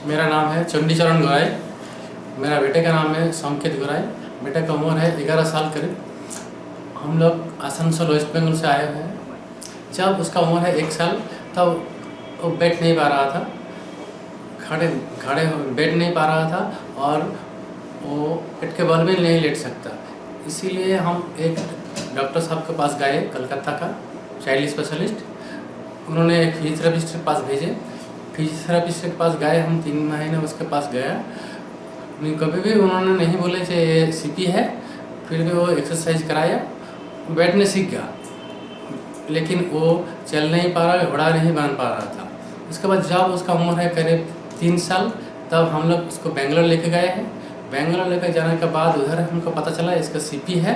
मेरा नाम है चंडीचरण गोराई। मेरा बेटे का नाम है संकेत गोराई। बेटे का उम्र है 11 साल करीब। हम लोग आसनसोल वेस्ट बंगाल से आए हुए हैं। जब उसका उम्र है 1 साल तब वो बैठ नहीं पा रहा था, खड़े खड़े बैठ नहीं पा रहा था और वो पेट के बल में नहीं लेट सकता। इसीलिए हम एक डॉक्टर साहब के पास गए, कलकत्ता का चाइल्ड स्पेशलिस्ट। उन्होंने एक फिजियोथेरेपिस्ट के पास भेजे। फिजियोथेरेपिस्ट के पास गए, हम 3 महीने उसके पास गया। कभी भी उन्होंने नहीं बोले कि ये सीपी है, फिर भी वो एक्सरसाइज कराया, बैठने सीख गया। लेकिन वो चल नहीं पा रहा, घोड़ा नहीं बांध पा रहा था। उसके बाद जब उसका उम्र है करीब 3 साल, तब हम लोग उसको बेंगलोर लेके गए हैं। बेंगलोर लेकर जाने के बाद उधर हमको पता चला इसका सीपी है।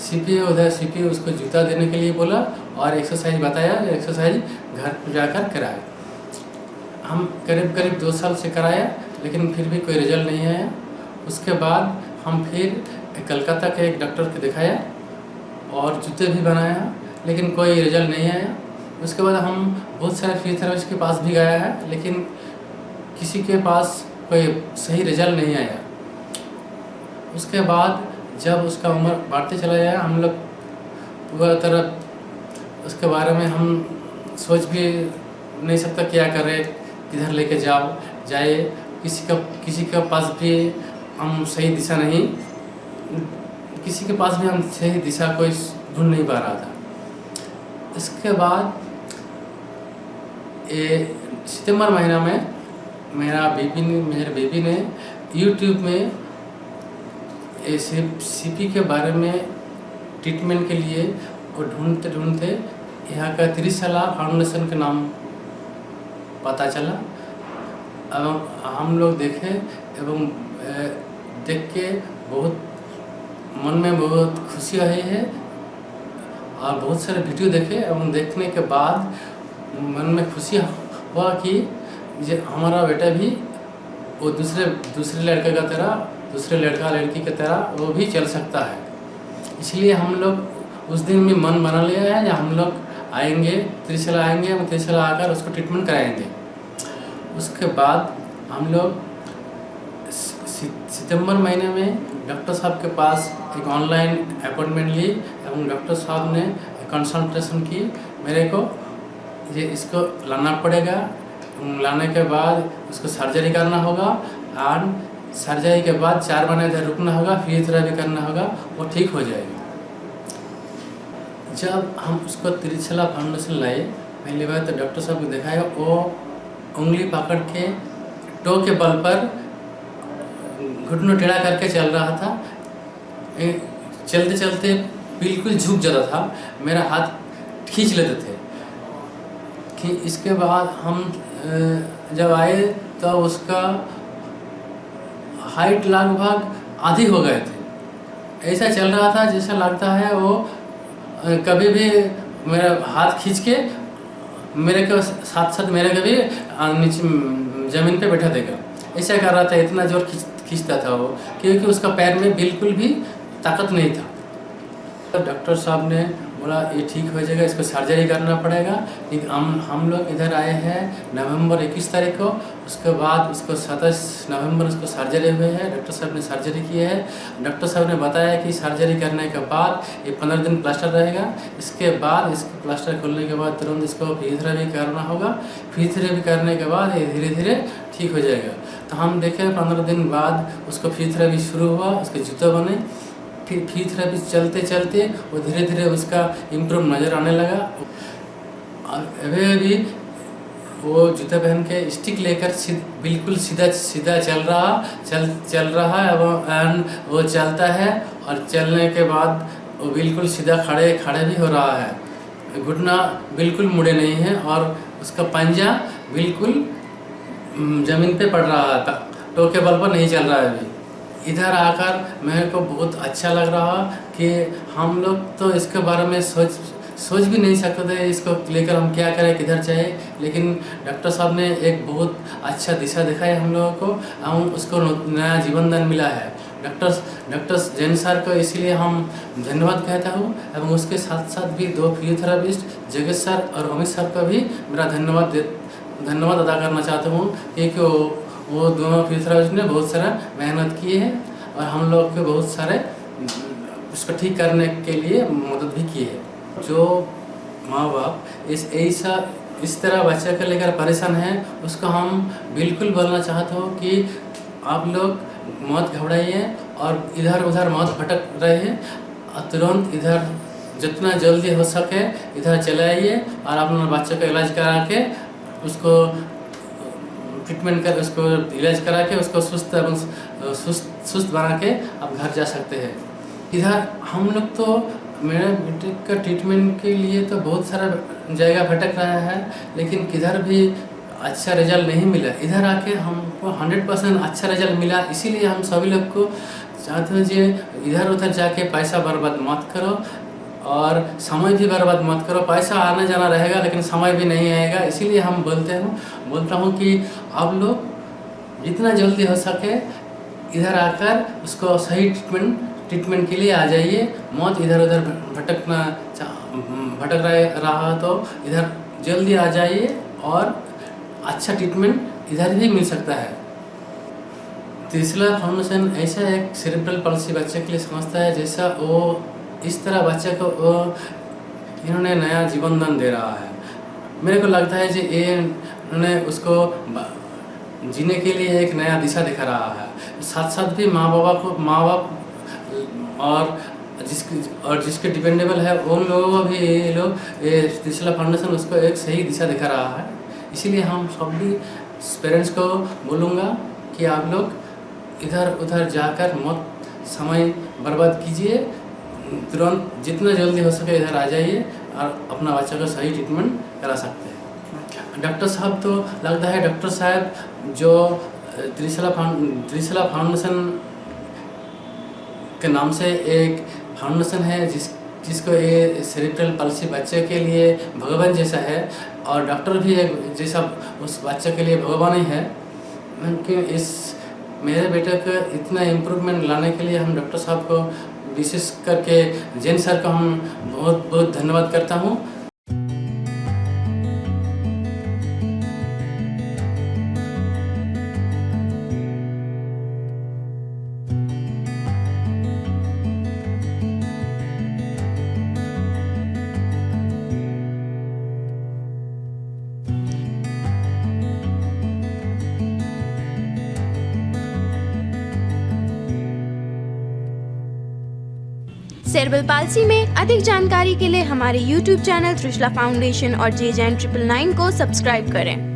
सीपी उधर सीपी उसको जूता देने के लिए बोला और एक्सरसाइज बताया, एक्सरसाइज घर पर जाकर कराए। हम करीब 2 साल से कराया, लेकिन फिर भी कोई रिजल्ट नहीं आया। उसके बाद हम फिर कलकत्ता के एक डॉक्टर को दिखाया और जूते भी बनाया, लेकिन कोई रिजल्ट नहीं आया। उसके बाद हम बहुत सारे फिजियोथेरेपिस्ट के पास भी गया है, लेकिन किसी के पास कोई सही रिजल्ट नहीं आया। उसके बाद जब उसका उम्र बढ़ते चला गया, हम लोग पूरा तरह उसके बारे में हम सोच भी नहीं सकता क्या करें, किधर लेके जाए। किसी के पास भी हम सही दिशा नहीं, किसी के पास भी हम सही दिशा कोई ढूंढ नहीं पा रहा था। इसके बाद सितंबर महीना में मेरे बेबी ने यूट्यूब में सीपी के बारे में ट्रीटमेंट के लिए वो ढूंढते यहाँ का त्रिशला फाउंडेशन के नाम पता चला। एवं हम लोग देखे एवं देख के बहुत मन में बहुत खुशी आई है और बहुत सारे वीडियो देखे। एवं देखने के बाद मन में खुशी हुआ कि हमारा बेटा भी वो दूसरे लड़के का तरह, दूसरे लड़का लड़की की तरह वो भी चल सकता है। इसलिए हम लोग उस दिन में मन बना लिया है, हम लोग आएंगे, त्रिशला आएंगे, हम त्रिशला आकर उसको ट्रीटमेंट कराएंगे। उसके बाद हम लोग सितंबर महीने में डॉक्टर साहब के पास एक ऑनलाइन अपॉइंटमेंट ली एवं डॉक्टर साहब ने कंसल्टेशन की। मेरे को ये इसको लाना पड़ेगा, लाने के बाद उसको सर्जरी करना होगा और सर्जरी के बाद 4 महीने इधर रुकना होगा, फिजियोथेरेपी करना होगा, वो ठीक हो जाएगी। जब हम उसको त्रिशला फाउंडेशन लाए पहली बार, तो डॉक्टर साहब को दिखाया, वो उंगली पकड़ के टो के बल पर घुटनों टेढ़ा करके चल रहा था। चलते चलते बिल्कुल झुक जाता था, मेरा हाथ खींच लेते थे। कि इसके बाद हम जब आए तो उसका हाइट लगभग आधी हो गए थे। ऐसा चल रहा था जैसा लगता है वो कभी भी मेरा हाथ खींच के मेरे के साथ साथ मेरे को भी नीचे ज़मीन पे बैठा देगा, ऐसा कर रहा था। इतना जोर खींचता था वो, क्योंकि उसका पैर में बिल्कुल भी ताकत नहीं था। तो डॉक्टर साहब ने बोला ये ठीक हो जाएगा, इसको सर्जरी करना पड़ेगा। लेकिन हम लोग इधर आए हैं नवंबर 21 तारीख को। उसके बाद उसको 27 नवंबर उसको सर्जरी हुए है। डॉक्टर साहब ने सर्जरी की है। डॉक्टर साहब ने बताया कि सर्जरी करने के बाद ये 15 दिन प्लास्टर रहेगा। इसके बाद इसके प्लास्टर खोलने के बाद तुरंत इसको फिजियोथेरेपी करना होगा। फिजियोथेरेपी करने के बाद ये धीरे धीरे ठीक हो जाएगा। तो हम देखें 15 दिन बाद उसको फिजियोथेरेपी शुरू हुआ, उसके जूते बने। फिर फिजियोथेरेपी चलते चलते वो धीरे धीरे उसका इम्प्रूव नज़र आने लगा। और अभी वो जूता पहन के स्टिक लेकर बिल्कुल सीधा चल रहा है। वो चलता है और चलने के बाद वो बिल्कुल सीधा खड़े भी हो रहा है। घुटना बिल्कुल मुड़े नहीं है और उसका पंजा बिल्कुल ज़मीन पे पड़ रहा था, टो के बल पर नहीं चल रहा है। अभी इधर आकर मेरे को बहुत अच्छा लग रहा कि हम लोग तो इसके बारे में सोच भी नहीं सकते थे, इसको लेकर हम क्या करें, किधर जाए। लेकिन डॉक्टर साहब ने एक बहुत अच्छा दिशा दिखाई हम लोगों को, हम उसको नया जीवन दान मिला है। डॉक्टर जैन सर को इसलिए हम धन्यवाद कहता हूँ। एवं उसके साथ साथ भी 2 फिजियोथेरेपिस्ट जगत सर और अमित सर का भी मेरा धन्यवाद अदा करना चाहता हूँ, क्योंकि वो दोनों फिजियोथेरेपिस्ट ने बहुत सारा मेहनत की है और हम लोग के बहुत सारे उसको ठीक करने के लिए मदद भी की है। जो माँ बाप इस तरह बच्चे को लेकर परेशान है, उसको हम बिल्कुल बोलना चाहते हो कि आप लोग मत घबराइए और इधर उधर मत भटक रहे हैं, तुरंत इधर जितना जल्दी हो सके इधर चले आइए और अपना बच्चे का इलाज करा के उसको ट्रीटमेंट कर उसको इलाज करा के उसको सुस्त बना के आप घर जा सकते हैं। इधर हम लोग तो मेरे बेटे का ट्रीटमेंट के लिए तो बहुत सारा जगह भटक रहा है, लेकिन किधर भी अच्छा रिजल्ट नहीं मिला। इधर आके हमको 100% अच्छा रिजल्ट मिला। इसीलिए हम सभी लोग को चाहते हैं कि इधर उधर जाके पैसा बर्बाद मत करो और समय भी बर्बाद मत करो। पैसा आना जाना रहेगा लेकिन समय भी नहीं आएगा। इसीलिए हम बोलता हूँ कि आप लोग जितना जल्दी हो सके इधर आकर उसको सही ट्रीटमेंट के लिए आ जाइए। मौत इधर उधर भटक रहा तो इधर जल्दी आ जाइए और अच्छा ट्रीटमेंट इधर भी मिल सकता है। त्रिशूला फाउंडेशन ऐसा एक सेरेब्रल पल्सी बच्चे के लिए समझता है जैसा वो इस तरह बच्चे को इन्होंने नया जीवन दान दे रहा है। मेरे को लगता है कि ये इन्होंने उसको जीने के लिए एक नया दिशा दिखा रहा है। साथ साथ भी माँ बाप और जिसके डिपेंडेबल है उन लोगों को भी ये लोग त्रिशूला फाउंडेशन उसको एक सही दिशा दिखा रहा है। इसीलिए हम सब भी पेरेंट्स को बोलूँगा कि आप लोग इधर उधर जाकर मत समय बर्बाद कीजिए, तुरंत जितना जल्दी हो सके इधर आ जाइए और अपना बच्चा का सही ट्रीटमेंट करा सकते हैं। डॉक्टर साहब तो लगता है डॉक्टर साहब जो त्रिशूला फाउंडेशन के नाम से एक फाउंडेशन है जिसको ये सेरेब्रल पल्सी बच्चे के लिए भगवान जैसा है और डॉक्टर भी एक जैसा उस बच्चे के लिए भगवान ही है। कि मेरे बेटे को इतना इम्प्रूवमेंट लाने के लिए हम डॉक्टर साहब को विशेष करके जैन सर को हम बहुत बहुत धन्यवाद करता हूँ। सेरेब्रल पाल्सी में अधिक जानकारी के लिए हमारे YouTube चैनल त्रिशूला फाउंडेशन और JJN 999 को सब्सक्राइब करें।